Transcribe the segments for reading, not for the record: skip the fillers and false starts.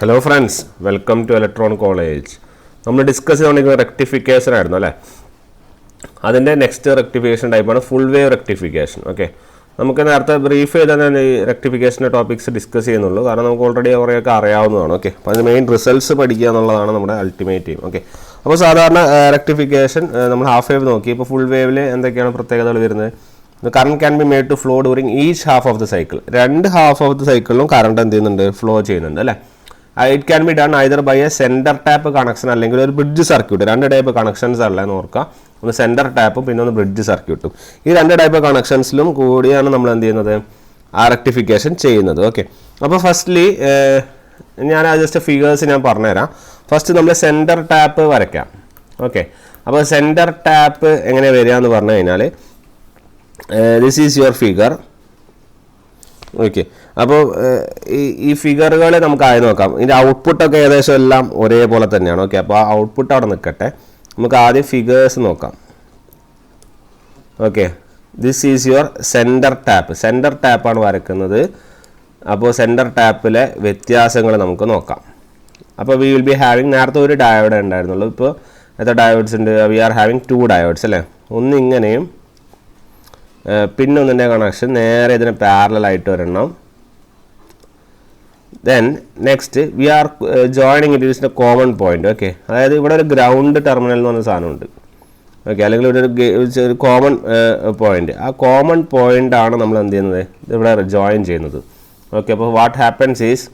Hello friends, welcome to Electron College. നമ്മൾ discuss ചെയ്തുകൊണ്ടിരിക്കുന്ന rectification ആയിരുന്നു അല്ലേ. അതിൻ്റെ നെക്സ്റ്റ് റെക്ടിഫിക്കേഷൻ ടൈപ്പാണ് ഫുൾ വേവ് റെക്ടിഫിക്കേഷൻ. ഓക്കെ, നമുക്ക് നേരത്തെ ബ്രീഫ് ചെയ്താൽ ഞാൻ ഈ റെക്ടിഫിക്കേഷൻ്റെ ടോപ്പിക്സ് ഡിസ്കസ് ചെയ്യുന്നുള്ളൂ, കാരണം നമുക്ക് ഓൾറെഡി കുറേയൊക്കെ അറിയാവുന്നതാണ്. ഓക്കെ, അപ്പോൾ അതിന് മെയിൻ റിസൾട്ട്സ് പഠിക്കുക എന്നുള്ളതാണ് നമ്മുടെ അൾട്ടിമേറ്റ് എയിം. ഓക്കെ, അപ്പോൾ സാധാരണ റെക്ടിഫിക്കേഷൻ നമ്മൾ ഹാഫ് വേവ് നോക്കി. ഇപ്പോൾ ഫുൾ വേവിൽ എന്തൊക്കെയാണ് പ്രത്യേകതകൾ വരുന്നത്? Current can be made to flow during each half of the cycle. രണ്ട് ഹാഫ് ഓഫ് ദ സൈക്കിളിലും കറണ്ട് എന്ത് ചെയ്യുന്നുണ്ട്? ഫ്ലോ ചെയ്യുന്നുണ്ട് അല്ലേ. It can be done either by a centre tap connection അല്ലെങ്കിൽ ഒരു ബ്രിഡ്ജ് സർക്യൂട്ട്. രണ്ട് ടൈപ്പ് കണക്ഷൻസ് അല്ലെന്ന് ഓർക്കുക. ഒന്ന് സെൻറ്റർ ടാപ്പും പിന്നെ ഒന്ന് ബ്രിഡ്ജ് സർക്യൂട്ടും. ഈ രണ്ട് ടൈപ്പ് കണക്ഷൻസിലും കൂടിയാണ് നമ്മൾ എന്ത് ചെയ്യുന്നത്? ആ റെക്ടിഫിക്കേഷൻ ചെയ്യുന്നത്. ഓക്കെ, അപ്പോൾ ഫസ്റ്റ്ലി ഞാൻ ജസ്റ്റ് ഫിഗേഴ്സ് ഞാൻ പറഞ്ഞുതരാം. ഫസ്റ്റ് നമ്മൾ സെൻറ്റർ ടാപ്പ് വരയ്ക്കാം. ഓക്കെ, അപ്പോൾ സെൻറ്റർ ടാപ്പ് എങ്ങനെ വരിക എന്ന് പറഞ്ഞു കഴിഞ്ഞാൽ this is your figure. Okay, അപ്പോൾ ഈ ഫിഗറുകൾ നമുക്ക് ആയി നോക്കാം. ഇതിൻ്റെ ഔട്ട്പുട്ടൊക്കെ ഏകദേശം എല്ലാം ഒരേപോലെ തന്നെയാണ്. ഓക്കെ, അപ്പോൾ ആ ഔട്ട്പുട്ട് അവിടെ നിൽക്കട്ടെ. നമുക്ക് ആദ്യം ഫിഗേഴ്സ് നോക്കാം. Okay, this is your centre tap. Centre ടാപ്പാണ് വരയ്ക്കുന്നത്. അപ്പോൾ സെൻറ്റർ ടാപ്പിലെ വ്യത്യാസങ്ങൾ നമുക്ക് നോക്കാം. അപ്പോൾ വി വിൽ ബി ഹാവിങ്, നേരത്തെ ഒരു ഡയോഡ് ഉണ്ടായിരുന്നുള്ളൂ. ഇപ്പോൾ എത്ര ഡയോഡ്സ് ഉണ്ട്? വി ആർ ഹാവിങ് 2 ഡയോഡ്സ് അല്ലേ. ഒന്ന് ഇങ്ങനെയും പിന്നെ ഒന്നിൻ്റെ കണക്ഷൻ നേരെ ഇതിന് പാരലായിട്ട് വരണം. Then next we R joining it is A common point. Okay, അതായത് ഇവിടെ ഒരു ഗ്രൗണ്ട് ടെർമിനൽ എന്ന് പറഞ്ഞ സാധനമുണ്ട്. ഓക്കെ, അല്ലെങ്കിൽ ഇവിടെ ഒരു കോമൺ പോയിന്റ്. ആ കോമൺ പോയിന്റ് ആണ് നമ്മൾ എന്ത് ചെയ്യുന്നത്? ഇവിടെ ജോയിൻ ചെയ്യുന്നത്. ഓക്കെ, അപ്പോൾ വാട്ട് ഹാപ്പൻസ് ഈസ്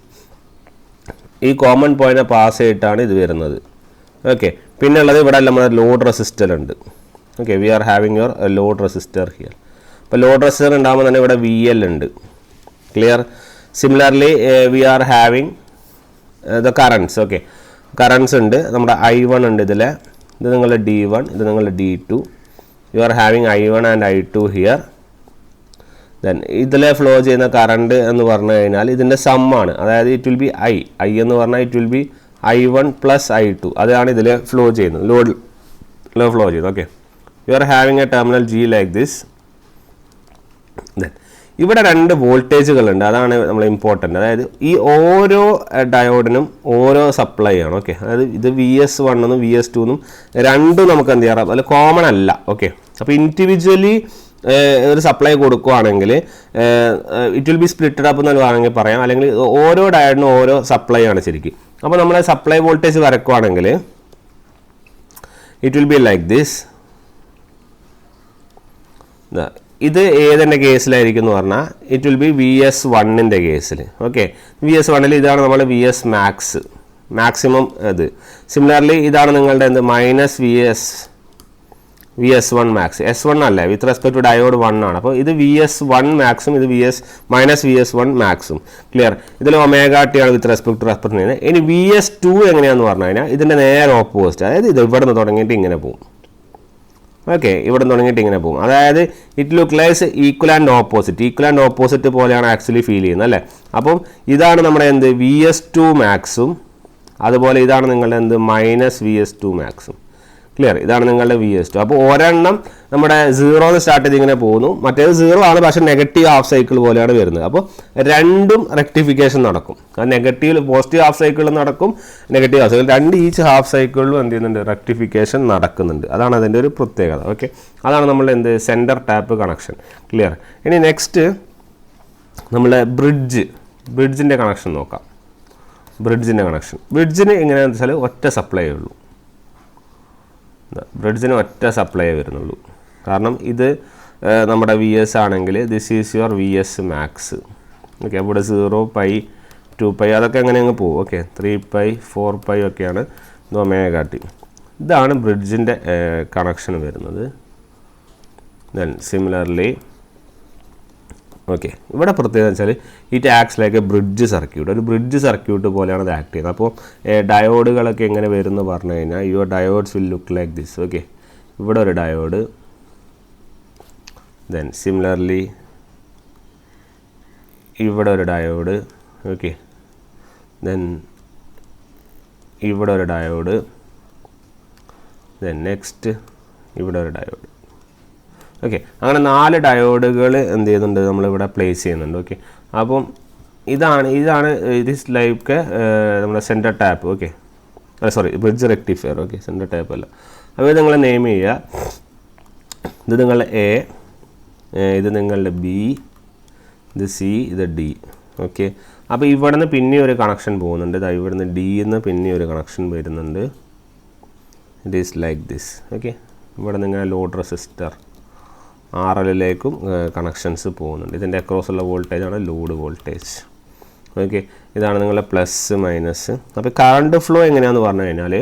ഈ കോമൺ പോയിന്റിനെ പാസ് ചെയ്തിട്ടാണ് ഇത് വരുന്നത്. ഓക്കെ, പിന്നെ ഉള്ളത് ഇവിടെ നമ്മുടെ ലോഡ് റെസിസ്റ്റർ ഉണ്ട്. Okay, we are having your load resistor here. അപ്പോൾ ലോഡ് റെസിസ്റ്റർ ഉണ്ടാകുമ്പോൾ തന്നെ ഇവിടെ വി എൽ ഉണ്ട്. Clear? Similarly we are having the currents. Okay, currents ഉണ്ട്. നമ്മുടെ I1 ഉണ്ട് ഇതിൽ. ഇത് നിങ്ങളുടെ D1, ഇത് നിങ്ങളുടെ D2. You are having I1 and I2 here. Then ഇതിലെ ഫ്ലോ ചെയ്യുന്ന കറണ്ട് എന്ന് പറഞ്ഞു കഴിഞ്ഞാൽ ഇതിൻ്റെ സമ്മാണ്. അതായത് ഇറ്റ് വിൽ ബി I എന്ന് പറഞ്ഞാൽ it will B I1 plus I2. അതാണ് ഇതിൽ ഫ്ലോ ചെയ്യുന്നത്, ലോഡിൽ ഫ്ലോ ചെയ്യുന്നത്. Okay, you are having A terminal G like this. Then ഇവിടെ 2 വോൾട്ടേജുകളുണ്ട്. അതാണ് നമ്മൾ ഇമ്പോർട്ടൻ്റ്. അതായത് ഈ ഓരോ ഡയോഡിനും ഓരോ സപ്ലൈ ആണ്. ഓക്കെ, അതായത് ഇത് VS1 എന്നും VS2 എന്നും രണ്ടും നമുക്ക് എന്ത് ചെയ്യാം? അല്ല, കോമൺ അല്ല. ഓക്കെ, അപ്പോൾ ഇൻഡിവിജ്വലി ഒരു സപ്ലൈ കൊടുക്കുകയാണെങ്കിൽ it will B splitted up എന്ന് വേണമെങ്കിൽ പറയാം. അല്ലെങ്കിൽ ഓരോ ഡയോഡിനും ഓരോ സപ്ലൈ ആണ് ശരിക്കും. അപ്പോൾ നമ്മൾ സപ്ലൈ വോൾട്ടേജ് വരക്കുകയാണെങ്കിൽ it will be like this. ഇത് ഏതിൻ്റെ കേസിലായിരിക്കും എന്ന് പറഞ്ഞാൽ ഇറ്റ് വിൽ ബി VS1ൻ്റെ കേസിൽ. ഓക്കെ, VS1ൽ ഇതാണ് നമ്മൾ VS മാക്സിമം. ഇത് സിമിലർലി ഇതാണ് നിങ്ങളുടെ എന്ത് മൈനസ് VS1 മാക്സ്. S1 അല്ലേ, വിത്ത് റെസ്പെക്ട് ടു ഡയോഡ് 1 ആണ്. അപ്പോൾ ഇത് VS1 മാക്സും ഇത് മൈനസ് VS1 മാക്സും. ക്ലിയർ? ഇതിൽ ωt ആണ് വിത്ത് റെസ്പെക്ട് ടു ചെയ്യുന്നത്. ഇനി VS2 എങ്ങനെയാണെന്ന് പറഞ്ഞു കഴിഞ്ഞാൽ ഇതിൻ്റെ നേരെ ഓപ്പോസിറ്റ്. അതായത് ഇത് ഇവിടെ നിന്ന് തുടങ്ങിയിട്ട് ഇങ്ങനെ പോകും. ഓക്കെ, ഇവിടെ തുടങ്ങിയിട്ട് ഇങ്ങനെ പോകും. അതായത് it look likes equal and opposite പോലെയാണ് ആക്ച്വലി ഫീൽ ചെയ്യുന്നത് അല്ലേ. അപ്പം ഇതാണ് നമ്മുടെ എന്ത് VS2 മാക്സും, അതുപോലെ ഇതാണ് നിങ്ങളുടെ എന്ത് മൈനസ് VS2 മാക്സും. ക്ലിയർ? ഇതാണ് നിങ്ങളുടെ VS2. അപ്പോൾ ഒരെണ്ണം നമ്മുടെ 0 സ്റ്റാർട്ട് ചെയ്ത് ഇങ്ങനെ പോകുന്നു, മറ്റേത് 0 ആണ്, പക്ഷേ നെഗറ്റീവ് ഹാഫ് സൈക്കിൾ പോലെയാണ് വരുന്നത്. അപ്പോൾ രണ്ടും റെക്ടിഫിക്കേഷൻ നടക്കും. നെഗറ്റീവ് പോസിറ്റീവ് ഹാഫ് സൈക്കിളിൽ നടക്കും, നെഗറ്റീവ് ഹാഫ് സൈക്കിൾ, രണ്ട് ഈച്ച് ഹാഫ് സൈക്കിളിലും എന്ത് ചെയ്യുന്നുണ്ട്? റെക്ടിഫിക്കേഷൻ നടക്കുന്നുണ്ട്. അതാണ് അതിൻ്റെ ഒരു പ്രത്യേകത. ഓക്കെ, അതാണ് നമ്മൾ എന്ത് സെൻറ്റർ ടാപ്പ് കണക്ഷൻ. ക്ലിയർ? ഇനി നെക്സ്റ്റ് നമ്മളെ ബ്രിഡ്ജിൻ്റെ കണക്ഷൻ നോക്കാം. ബ്രിഡ്ജിന് എങ്ങനെയാണെന്ന് വെച്ചാൽ ഒറ്റ സപ്ലൈ ഉള്ളൂ. ബ്രിഡ്ജിന് ഒറ്റ സപ്ലൈ വരുന്നുള്ളൂ. കാരണം ഇത് നമ്മുടെ VS ആണെങ്കിൽ this is your VS max. Okay, ഇവിടെ 0, π, 2π അതൊക്കെ അങ്ങനെ അങ്ങ് പോകും. ഓക്കെ, 3π, 4π ഒക്കെയാണ് ωt. ഇതാണ് ബ്രിഡ്ജിൻ്റെ കണക്ഷൻ വരുന്നത്. ദെൻ സിമിലർലി ഓക്കെ, ഇവിടെ പ്രത്യേകത വെച്ചാൽ it acts like A bridge circuit. ഒരു ബ്രിഡ്ജ് സർക്യൂട്ട് പോലെയാണ് ഇത് ആക്ട് ചെയ്യുന്നത്. അപ്പോൾ ഡയോഡുകളൊക്കെ എങ്ങനെ വരും എന്ന് പറഞ്ഞു കഴിഞ്ഞാൽ your diodes will look like this. Okay, ഇവിടെ ഒരു ഡയോഡ്, ദെൻ സിമിലർലി ഇവിടെ ഒരു ഡയോഡ്. ഓക്കെ, ദെൻ ഇവിടെ ഒരു ഡയോഡ്, ദെൻ നെക്സ്റ്റ് ഇവിടെ ഒരു ഡയോഡ്. ഓക്കെ, അങ്ങനെ 4 ഡയോഡുകൾ എന്ത് ചെയ്യുന്നുണ്ട്? നമ്മളിവിടെ പ്ലേസ് ചെയ്യുന്നുണ്ട്. ഓക്കെ, അപ്പം ഇതാണ് ഇത് ഇസ് ലൈക്ക് നമ്മുടെ centre tap. Okay, sorry, bridge rectifier. Okay, centre tap അല്ല. അപ്പോൾ ഇത് നിങ്ങൾ നെയിം ചെയ്യുക. ഇത് നിങ്ങളുടെ എ, ഇത് നിങ്ങളുടെ ബി, ഇത് സി, ഇത് ഡി. ഓക്കെ, അപ്പോൾ ഇവിടെ നിന്ന് പിന്നെ ഒരു കണക്ഷൻ പോകുന്നുണ്ട്. ഇവിടെ നിന്ന് ഡിയിൽ നിന്ന് പിന്നെ ഒരു കണക്ഷൻ വരുന്നുണ്ട്. It is like this. Okay, ഇവിടെ നിങ്ങൾ ലോഡ് റെസിസ്റ്റർ RLലേക്കും കണക്ഷൻസ് പോകുന്നുണ്ട്. ഇതിൻ്റെ അക്രോസുള്ള വോൾട്ടേജാണ് ലോഡ് വോൾട്ടേജ്. ഓക്കെ, ഇതാണ് നിങ്ങളുടെ പ്ലസ് മൈനസ്. അപ്പോൾ കറണ്ട് ഫ്ലോ എങ്ങനെയാണെന്ന് പറഞ്ഞു കഴിഞ്ഞാൽ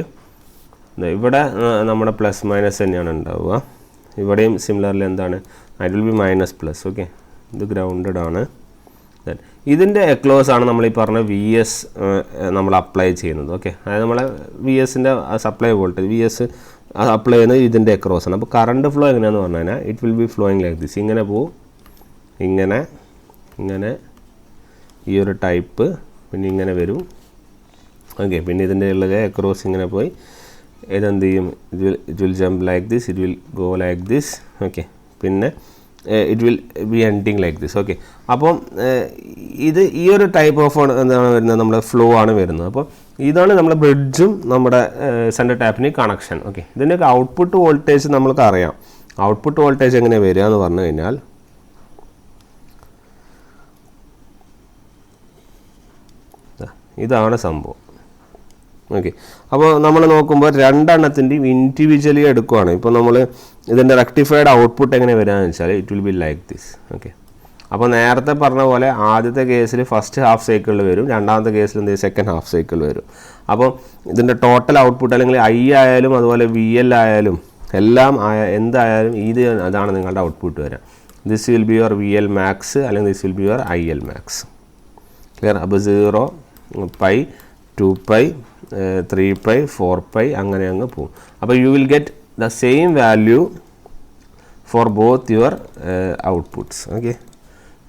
ഇവിടെ നമ്മുടെ പ്ലസ് മൈനസ് തന്നെയാണ് ഉണ്ടാവുക. ഇവിടെയും സിമിലർലി എന്താണ്, it will B minus plus. Okay, ഇത് ഗ്രൗണ്ടഡ് ആണ്. ഇതിൻ്റെ എക്ലോസ് ആണ് നമ്മൾ ഈ പറഞ്ഞ VS നമ്മൾ അപ്ലൈ ചെയ്യുന്നത്. ഓക്കെ, അതായത് നമ്മളെ VSൻ്റെ സപ്ലൈ വോൾട്ടേജ് VS അപ്ലൈ ചെയ്യുന്നത് ഇതിൻ്റെ എക്രോസ് ആണ്. അപ്പോൾ കറണ്ട് ഫ്ലോ എങ്ങനെയാണെന്ന് പറഞ്ഞു കഴിഞ്ഞാൽ it will B flowing like this. ഇങ്ങനെ പോവും, ഇങ്ങനെ ഇങ്ങനെ ഈ ഒരു ടൈപ്പ്, പിന്നെ ഇങ്ങനെ വരും. ഓക്കെ, പിന്നെ ഇതിൻ്റെ ഉള്ളത് എക്രോസ് ഇങ്ങനെ പോയി ഇതെന്ത് ചെയ്യും, it will jump like this, it will go like this. Okay, പിന്നെ it will be ending like this. Okay, അപ്പം ഇത് ഈ ഒരു ടൈപ്പ് ഓഫ് എന്താണ് വരുന്നത്, നമ്മുടെ ഫ്ലോ ആണ് വരുന്നത്. അപ്പോൾ ഇതാണ് നമ്മുടെ ബ്രിഡ്ജും നമ്മുടെ സെൻറ്റർ ടാപ്പിന് കണക്ഷൻ. ഓക്കെ, ഇതിൻ്റെയൊക്കെ ഔട്ട്പുട്ട് വോൾട്ടേജ് നമ്മൾക്ക് അറിയാം. ഔട്ട്പുട്ട് വോൾട്ടേജ് എങ്ങനെ വരിക എന്ന് പറഞ്ഞു കഴിഞ്ഞാൽ ഇതാണ് സംഭവം. ഓക്കെ, അപ്പോൾ നമ്മൾ നോക്കുമ്പോൾ രണ്ടെണ്ണത്തിൻ്റെയും ഇൻഡിവിജ്വലി എടുക്കുകയാണ്. ഇപ്പോൾ നമ്മൾ ഇതിൻ്റെ റെക്ടിഫൈഡ് ഔട്ട്പുട്ട് എങ്ങനെ വരികയെന്ന് വെച്ചാൽ it will be like this. Okay, അപ്പോൾ നേരത്തെ പറഞ്ഞ പോലെ ആദ്യത്തെ കേസിൽ ഫസ്റ്റ് ഹാഫ് സൈക്കിളിൽ വരും, രണ്ടാമത്തെ കേസിൽ എന്ത് സെക്കൻഡ് ഹാഫ് സൈക്കിൾ വരും. അപ്പോൾ ഇതിൻ്റെ ടോട്ടൽ ഔട്ട്പുട്ട് അല്ലെങ്കിൽ I ആയാലും അതുപോലെ VL ആയാലും എല്ലാം എന്തായാലും അതാണ് നിങ്ങളുടെ ഔട്ട്പുട്ട് വരിക. This will be your VL max അല്ലെങ്കിൽ this will be your IL max. Clear? അപ്പോൾ 0, π, 2π, 3π, 4π അങ്ങനെ അങ്ങ് പോകും. അപ്പോൾ U will get the same value for both your outputs. Okay,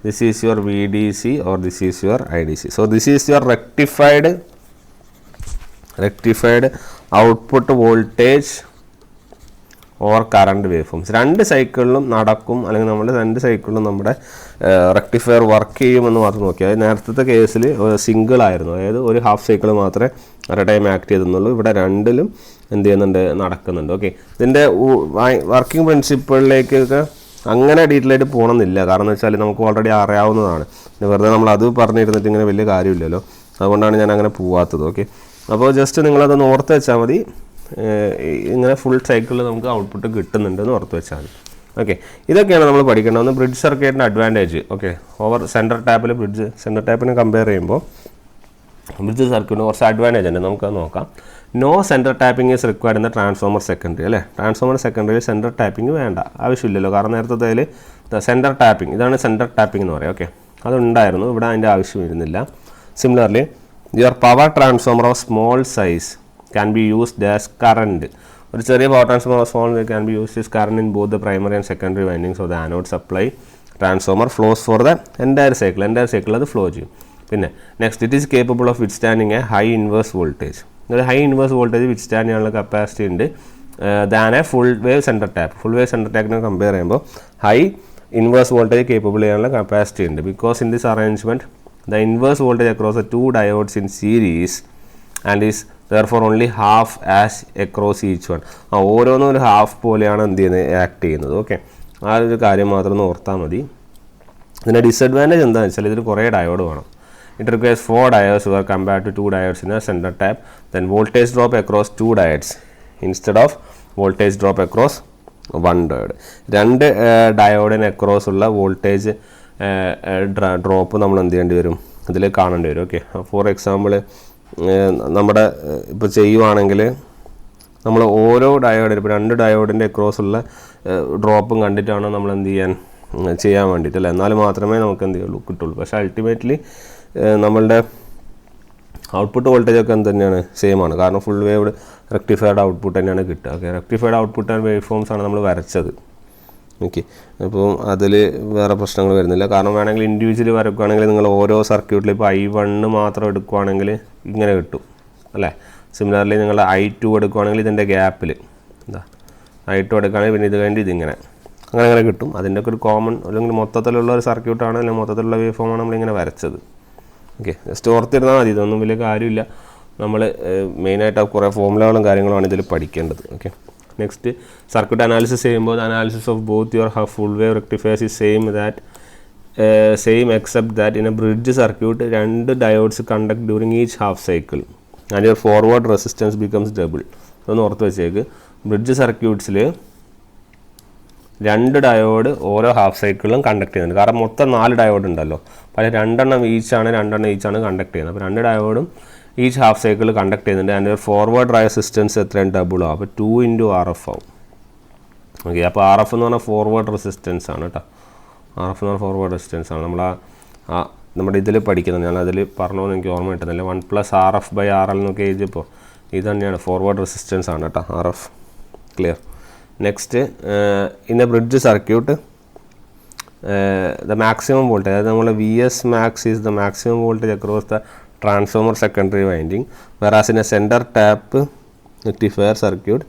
this is your VDC or this is your IDC. So this is your rectified output voltage or current waveforms. രണ്ട് സൈക്കിളിലും നടക്കും, അല്ലെങ്കിൽ നമ്മുടെ രണ്ട് സൈക്കിളിലും നമ്മുടെ റെക്ടിഫയർ വർക്ക് ചെയ്യുമെന്ന് മാത്രം നോക്കിയാൽ. നേരത്തെ കേസിൽ സിംഗിൾ ആയിരുന്നു, അതായത് ഒരു ഹാഫ് സൈക്കിൾ മാത്രമേ അറ്റ് എ ടൈം ആക്ട് ചെയ്തെന്നുള്ളൂ. ഇവിടെ രണ്ടിലും എന്ത് ചെയ്യുന്നുണ്ട്, നടക്കുന്നുണ്ട്. ഓക്കെ, ഇതിൻ്റെ വർക്കിംഗ് പ്രിൻസിപ്പിളിലേക്കൊക്കെ അങ്ങനെ ഡീറ്റെയിൽ ആയിട്ട് പോകണമെന്നില്ല. കാരണം എന്ന് വെച്ചാൽ നമുക്ക് ഓൾറെഡി അറിയാവുന്നതാണ്. വെറുതെ നമ്മൾ അത് പറഞ്ഞിരുന്നിട്ട് ഇങ്ങനെ വലിയ കാര്യമില്ലല്ലോ, അതുകൊണ്ടാണ് ഞാൻ അങ്ങനെ പോവാത്തത്. ഓക്കെ, അപ്പോൾ ജസ്റ്റ് നിങ്ങളതൊന്ന് ഓർത്ത് വെച്ചാൽ മതി. ഇങ്ങനെ ഫുൾ സൈക്കിളിൽ നമുക്ക് ഔട്ട്പുട്ട് കിട്ടുന്നുണ്ടെന്ന് ഓർത്ത് വെച്ചാൽ മതി. ഓക്കെ, ഇതൊക്കെയാണ് നമ്മൾ പഠിക്കേണ്ടത്. ഒന്ന് ബ്രിഡ്ജ് സർക്യൂട്ടിൻ്റെ അഡ്വാൻറ്റേജ്. ഓക്കെ, ഓവർ സെൻറ്റർ ടാപ്പിൽ സെൻറ്റർ ടാപ്പിനെ കമ്പയർ ചെയ്യുമ്പോൾ ബ്രിഡ്ജ് സർക്യൂട്ടിന് കുറച്ച് അഡ്വാൻറ്റേജ് ഉണ്ട്, നമുക്കത് നോക്കാം. No centre tapping is required in the transformer secondary. അല്ലേ, ട്രാൻസ്ഫോമർ സെക്കൻഡറിയിൽ സെൻറ്റർ ടാപ്പിംഗ് വേണ്ട, ആവശ്യമില്ലല്ലോ. കാരണം നേരത്തെ സെൻറ്റർ ടാപ്പിംഗ്, ഇതാണ് സെൻറ്റർ ടാപ്പിംഗ് എന്ന് പറയുക. ഓക്കെ, അതുണ്ടായിരുന്നു, ഇവിടെ അതിൻ്റെ ആവശ്യം വരുന്നില്ല. Similarly your power transformer of small size can be used as current. ഒരു ചെറിയ power transformer of small can be used as current in both the primary and secondary windings of the anode supply. Transformer flows for the entire cycle അത് flow ചെയ്യും. പിന്നെ next, it is capable of withstanding a high inverse voltage. ഒരു high inverse voltage withstand ചെയ്യാനുള്ള capacity ഉണ്ട് than a full wave centre tap. Full wave centre ടാപ്പിനെ compare ചെയ്യുമ്പോൾ high inverse voltage capable ചെയ്യാനുള്ള capacity ഉണ്ട്. Because in this arrangement the inverse voltage across the 2 diodes in series and is therefore only half as across each one. ഓരോന്നും ഒരു half പോലെയാണ് എന്ത് ചെയ്യുന്നത്, act ചെയ്യുന്നത്. ഓക്കെ, ആ ഒരു കാര്യം മാത്രം ഒന്ന് ഓർത്താൽ മതി. ഇതിൻ്റെ ഡിസഡ്വാൻറ്റേജ് എന്താണെന്ന് വെച്ചാൽ ഇതിൽ കുറേ ഡയോഡ് വേണം. It requires 4 diodes were compared to 2 diodes in a center tap. Then voltage drop across 2 diodes instead of voltage drop across 1 diode. രണ്ട് ഡയോഡിന് അക്രോസ് ഉള്ള വോൾട്ടേജ് ഡ്രോപ്പ് നമ്മൾ എന്ത് ചെയ്യേണ്ടി വരും, ഇതിൽ കാണേണ്ടി വരും. ഓക്കെ, ഫോർ എക്സാമ്പിൾ നമ്മുടെ ഇപ്പോൾ ചെയ്യുവാണെങ്കിൽ നമ്മൾ ഓരോ ഡയോഡിന്, ഇപ്പോൾ 2 ഡയോഡിൻ്റെ അക്രോസ് ഉള്ള ഡ്രോപ്പും കണ്ടിട്ടാണ് നമ്മൾ എന്ത് ചെയ്യാൻ വേണ്ടിയിട്ട് അല്ലേ, എന്നാൽ മാത്രമേ നമുക്ക് എന്ത് ചെയ്യുള്ളൂ കിട്ടുള്ളൂ. പക്ഷേ അൾട്ടിമേറ്റ്ലി നമ്മളുടെ ഔട്ട്പുട്ട് വോൾട്ടേജ് ഒക്കെ എന്ത് തന്നെയാണ്, സെയിം ആണ്. കാരണം ഫുൾ വേവ് റെക്ടിഫൈഡ് ഔട്ട്പുട്ട് തന്നെയാണ് കിട്ടുക. Okay, rectified output and wave forms ആണ് നമ്മൾ വരച്ചത്. ഓക്കെ, അപ്പം അതിൽ വേറെ പ്രശ്നങ്ങൾ വരുന്നില്ല. കാരണം വേണമെങ്കിൽ ഇൻഡിവിജ്വലി വരക്കുകയാണെങ്കിൽ നിങ്ങൾ ഓരോ സർക്യൂട്ടിൽ ഇപ്പോൾ I1 മാത്രം എടുക്കുകയാണെങ്കിൽ ഇങ്ങനെ കിട്ടും അല്ലേ. സിമിലർലി നിങ്ങൾ I2 എടുക്കുകയാണെങ്കിൽ ഇതിൻ്റെ ഗ്യാപ്പിൽ എന്താ I2 എടുക്കുകയാണെങ്കിൽ പിന്നെ ഇത് കഴിഞ്ഞ് ഇതിങ്ങനെ അങ്ങനെ കിട്ടും. അതിൻ്റെയൊക്കെ ഒരു കോമൺ അല്ലെങ്കിൽ മൊത്തത്തിലുള്ള ഒരു സർക്യൂട്ടാണ് അല്ലെങ്കിൽ മൊത്തത്തിലുള്ള വേവ് ഫോമാണ് നമ്മളിങ്ങനെ വരച്ചത്. ഓക്കെ, ജസ്റ്റ് ഓർത്തിരുന്നാൽ മതി, ഇതൊന്നും വലിയ കാര്യമില്ല. നമ്മൾ മെയിനായിട്ട് കുറേ ഫോമുലകളും കാര്യങ്ങളുമാണ് ഇതിൽ പഠിക്കേണ്ടത്. ഓക്കെ, നെക്സ്റ്റ് സർക്യൂട്ട് അനാലിസിസ് ചെയ്യുമ്പോൾ analysis of both your full wave rectifiers is same except that in A bridge circuit 2 diodes conduct during each half cycle and your forward resistance becomes double. ഇതൊന്ന് ഓർത്ത് വെച്ചേക്ക്. Bridge സർക്യൂട്ട്സിൽ 2 diode ഓരോ half സൈക്കിളിലും conduct ചെയ്യുന്നുണ്ട്. കാരണം മൊത്തം 4 diode ഉണ്ടല്ലോ, പല 2 ഈച്ചാണ് conduct ചെയ്യുന്നത്. അപ്പോൾ 2 ഡയോഡും ഈച്ച് ഹാഫ് സൈക്കിൾ കണ്ടക്ട് ചെയ്യുന്നുണ്ട്. അതിൻ്റെ ഫോർവേഡ് റെസിസ്റ്റൻസ് എത്രയും ഡബിൾ ആവും. അപ്പോൾ 2 × RF ആവും. ഓക്കെ, അപ്പോൾ RF എന്ന് പറഞ്ഞാൽ ഫോർവേഡ് റെസിസ്റ്റൻസ് ആണ് കേട്ടോ. RF എന്ന് പറഞ്ഞാൽ ഫോർവേഡ് റെസിസ്റ്റൻസ് ആണ്. നമ്മുടെ ഇതിൽ പഠിക്കുന്നത്, ഞാൻ അതിൽ പറഞ്ഞോന്ന് എനിക്ക് ഓർമ്മ കിട്ടുന്നില്ല. 1 + RF/RL എന്നൊക്കെ എഴുതിയപ്പോൾ ഇത് തന്നെയാണ്, ഫോർവേഡ് റെസിസ്റ്റൻസ് ആണ് കേട്ടോ RF. Clear. Next, in A bridge circuit the maximum voltage, അതായത് നമ്മൾ VS max is the maximum voltage across the transformer secondary winding, whereas in a center tap rectifier circuit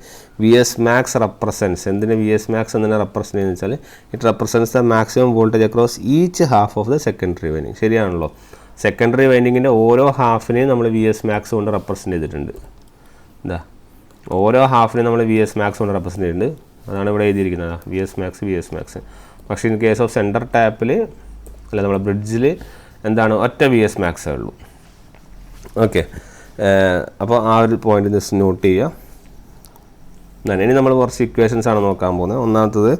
VS max represents, എന്തിന് VS max എന്തിനെ represent ചെയ്യുന്നത് വെച്ചാൽ it represents the maximum voltage across each half of the secondary winding. ശരിയാണല്ലോ, secondary വൈൻഡിങ്ങിൻ്റെ ഓരോ ഹാഫിനെയും നമ്മൾ VS max കൊണ്ട് represent ചെയ്തിട്ടുണ്ട്. എന്താ, ഓരോ ഹാഫിനെയും നമ്മൾ VS max കൊണ്ട് റെപ്രസെൻറ്റ് ചെയ്തിട്ടുണ്ട്. അതാണ് ഇവിടെ എഴുതിയിരിക്കുന്നത്, VS max. പക്ഷേ ഇൻ കേസ് ഓഫ് സെൻറ്റർ ടാപ്പിൽ അല്ല, നമ്മുടെ ബ്രിഡ്ജിൽ എന്താണ്, ഒറ്റ VS max ഉള്ളൂ. ഓക്കെ, അപ്പോൾ ആ ഒരു പോയിന്റ് ജസ്റ്റ് നോട്ട് ചെയ്യുക. ഇനി നമ്മൾ കുറച്ച് ഇക്വേഷൻസ് ആണ് നോക്കാൻ പോകുന്നത്. ഒന്നാമത്തത്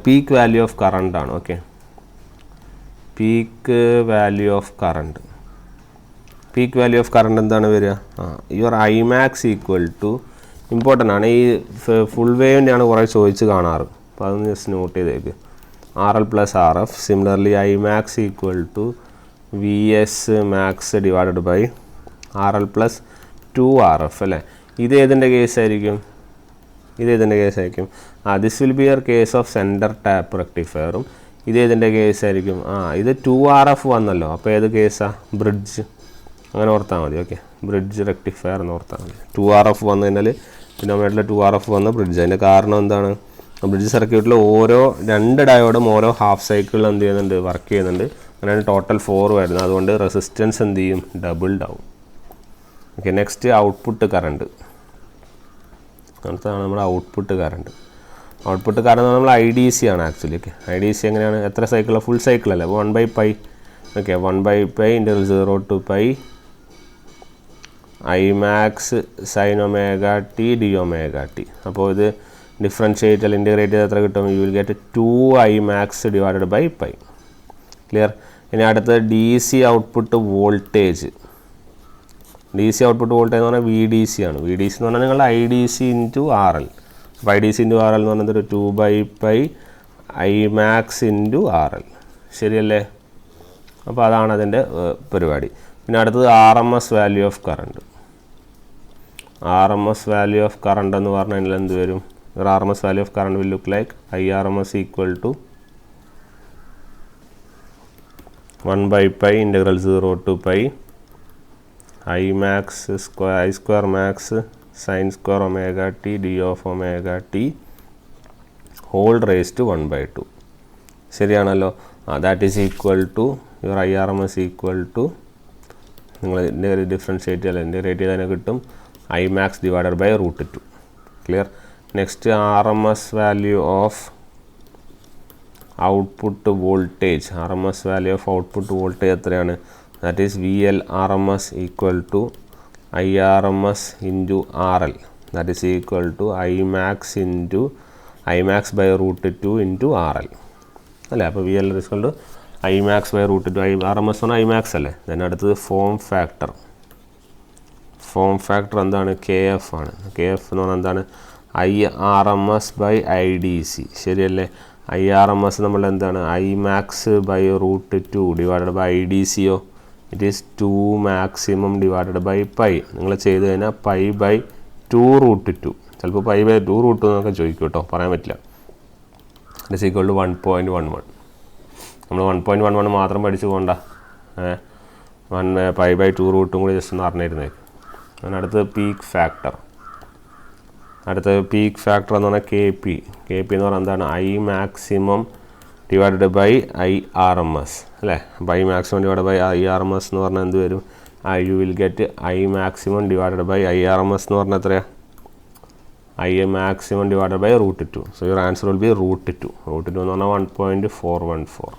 പീക്ക് വാല്യൂ ഓഫ് കറണ്ട് ആണ്. Okay, peak value of current എന്താണ് വരിക? Your Imax equal to, important ആണ്, ഈ ഫുൾ വേവിൻ്റെയാണ് കുറേ ചോദിച്ച് കാണാറ്. അപ്പോൾ അതൊന്ന് ജസ്റ്റ് നോട്ട് ചെയ്തേക്ക്. RL + RF. Similarly Imax equal to VS max divided by RL + 2RF അല്ലേ. ഇത് ഏതിൻ്റെ കേസായിരിക്കും? This will be your case of centre tap റെക്ടിഫയറും. ഇത് ഏതിൻ്റെ കേസായിരിക്കും? ഇത് 2RF വന്നല്ലോ, അപ്പോൾ ഏത് കേസാണ്? ബ്രിഡ്ജ്. അങ്ങനെ ഓർത്താൽ മതി. ഓക്കെ, ബ്രിഡ്ജ് റെക്ടിഫയർ എന്ന് ഓർത്താൽ മതി. 2RF വന്നു കഴിഞ്ഞാൽ ഡിനോമിനേറ്ററിൽ 2RF വന്ന ബ്രിഡ്ജ്. അതിൻ്റെ കാരണം എന്താണ്? ബ്രിഡ്ജ് സർക്യൂട്ടിൽ ഓരോ 2 ഡയോഡും ഓരോ ഹാഫ് സൈക്കിളിൽ എന്ത് ചെയ്യുന്നുണ്ട്? വർക്ക് ചെയ്യുന്നുണ്ട്. അങ്ങനെയാണ് ടോട്ടൽ 4 വരുന്നത്. അതുകൊണ്ട് റെസിസ്റ്റൻസ് എന്ത് ചെയ്യും? ഡബിൾഡ് ആവും. Okay, next output current. അടുത്താണ് നമ്മുടെ ഔട്ട്പുട്ട് കറണ്ട് നമ്മൾ IDC ആണ് ആക്ച്വലി. ഓക്കെ, IDC എങ്ങനെയാണ്? എത്ര സൈക്കിളാണ്? ഫുൾ സൈക്കിൾ അല്ലേ, 1/π. Okay, 1/π × 0 to π Imax sin ωt dωt. അപ്പോൾ ഇത് ഡിഫറൻഷ്യേറ്റ് അല്ലെങ്കിൽ ഇൻറ്റഗ്രേറ്റ് ചെയ്ത് എത്ര കിട്ടും? You will get 2Imax divided by π. Clear. ഇനി അടുത്തത് DC output voltage. DC output voltage എന്ന് പറഞ്ഞാൽ VDC ആണ്. VDC എന്ന് പറഞ്ഞാൽ നിങ്ങളുടെ IDC × RL. അപ്പോൾ IDC × RL എന്ന് പറഞ്ഞത് 2/π Imax × RL. ശരിയല്ലേ? അപ്പോൾ അതാണ് അതിൻ്റെ പരിപാടി. പിന്നെ അടുത്തത് RMS വാല്യൂ ഓഫ് കറണ്ട്. എന്ന് പറഞ്ഞു കഴിഞ്ഞാൽ എന്ത് വരും? RMS value of current will look like IRMS equal to 1/π × 0 to π I square max sin square ωt d of ωt whole raised to 1/2. ശരിയാണല്ലോ. That is equal to your IRMS equal to, നിങ്ങൾ differentiate ചെയ്താൽ integrate ചെയ്താൽ കിട്ടും Imax divided by √2. Clear. Next RMS value of output voltage. എത്രയാണ്? That is VL RMS equal to IRMS × RL. That is equal to Imax by √2 × RL അല്ലേ. അപ്പോൾ VL equal to Imax by √2. RMS ആണ് Imax അല്ലേ. then അടുത്തത് form factor എന്താണ്? KF ആണ്. KF എന്ന് പറഞ്ഞാൽ എന്താണ്? IRMS by IDC. ശരിയല്ലേ? IRMS നമ്മൾ എന്താണ്? Imax by √2 ഡിവൈഡഡ് ബൈ IDCയോ it is 2 maximum divided by π. നിങ്ങൾ ചെയ്ത് കഴിഞ്ഞാൽ π/2√2. ചിലപ്പോൾ π/2 √2 എന്നൊക്കെ ചോദിക്കും കേട്ടോ, പറയാൻ പറ്റില്ല. It is equal to 1.11. നമ്മൾ 1.11 മാത്രം പഠിച്ചു പോകണ്ട, π/2 √2 കൂടി ജസ്റ്റ് ഒന്ന് അറിഞ്ഞിരുന്നേക്ക്. അങ്ങനെ അടുത്തത് പീക്ക് ഫാക്ടർ. എന്ന് പറഞ്ഞാൽ KP എന്ന് പറഞ്ഞാൽ എന്താണ്? I maximum divided by I R M S അല്ലേ. അപ്പോൾ I maximum divide by I R M S എന്ന് പറഞ്ഞാൽ എന്ത് വരും? You will get I maximum divided by I R M S എന്ന് പറഞ്ഞാൽ എത്രയാണ്? I maximum divided by √2. So your answer will be √2. √2 എന്ന് പറഞ്ഞാൽ 1.414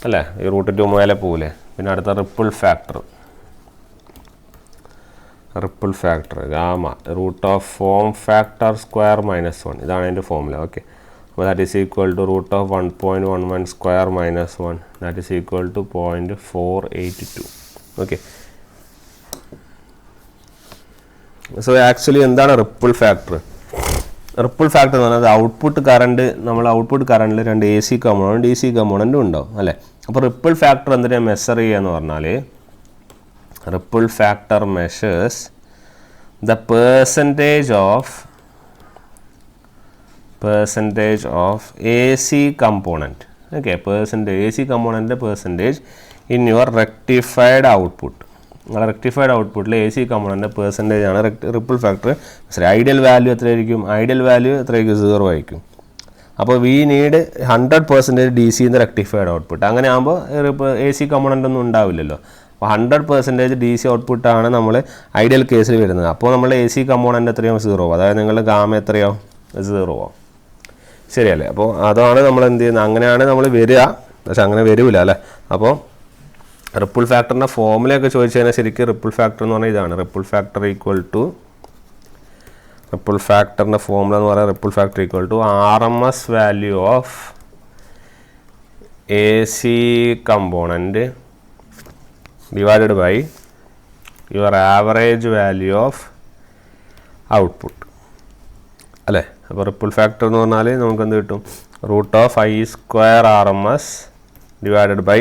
അല്ലേ. ഈ √2 മേലെ പോകില്ലേ. പിന്നെ അടുത്ത ripple factor gamma root of form factor square -1. ഇതാണ് അതിൻ്റെ ഫോമുല. ഓക്കെ, അപ്പോൾ that is equal to root of 1.11 square -1 that is equal to 0.482. Okay, so actually എന്താണ് റിപ്പിൾ ഫാക്ടർ? റിപ്പിൾ ഫാക്ടർ എന്ന് പറഞ്ഞാൽ ഔട്ട്പുട്ട് കറണ്ട്, നമ്മൾ ഔട്ട്പുട്ട് കറണ്ടിൽ 2 AC കമ്പോണൻറ്റും DC കമ്പോണൻറ്റും ഉണ്ടാവും അല്ലേ. അപ്പോൾ റിപ്പിൾ ഫാക്ടർ എന്തിനാണ് മെഷർ ചെയ്യുക എന്ന് പറഞ്ഞാൽ, ripple factor measures the percentage of AC component. Okay, AC component percentage in your rectified output. Rectified ഔട്ട്പുട്ടിൽ AC കമ്പോണൻ്റ് പെർസെൻറ്റേജ് ആണ് റിപ്പിൾ ഫാക്ടർ. ഐഡിയൽ വാല്യൂ എത്രയായിരിക്കും? ഐഡിയൽ വാല്യൂ എത്രയായിരിക്കും? 0 ആയിരിക്കും. അപ്പോൾ we need 100% DC in the rectified output. അങ്ങനെ ആകുമ്പോൾ AC component ഒന്നും ഉണ്ടാവില്ലല്ലോ. അപ്പോൾ 100% DC ഔട്ട്പുട്ടാണ് നമ്മൾ ഐഡിയൽ കേസിൽ വരുന്നത്. അപ്പോൾ നമ്മൾ AC കമ്പോണൻ്റ് എത്രയാവും? 0. അതായത് നിങ്ങളുടെ ഗാമ എത്രയാവും? 0 ആവും. ശരിയല്ലേ. അപ്പോൾ അതാണ് നമ്മൾ എന്ത് ചെയ്യുന്നത്, അങ്ങനെയാണ് നമ്മൾ വരിക. പക്ഷെ അങ്ങനെ വരില്ല അല്ലേ. അപ്പോൾ റിപ്പിൾ ഫാക്ടറിൻ്റെ ഫോമുലയൊക്കെ ചോദിച്ചു കഴിഞ്ഞാൽ ശരിക്കും റിപ്പിൾ ഫാക്ടർ എന്ന് പറഞ്ഞാൽ ഇതാണ്. റിപ്പിൾ ഫാക്ടറിൻ്റെ ഫോമുല എന്ന് പറയുന്നത് ripple factor equal to RMS value of AC component divided by your average value of output അല്ലേ. അപ്പോൾ റിപ്പിൾ ഫാക്ടർ എന്ന് പറഞ്ഞാൽ നമുക്ക് എന്ത് കിട്ടും? Root of I square RMS divided by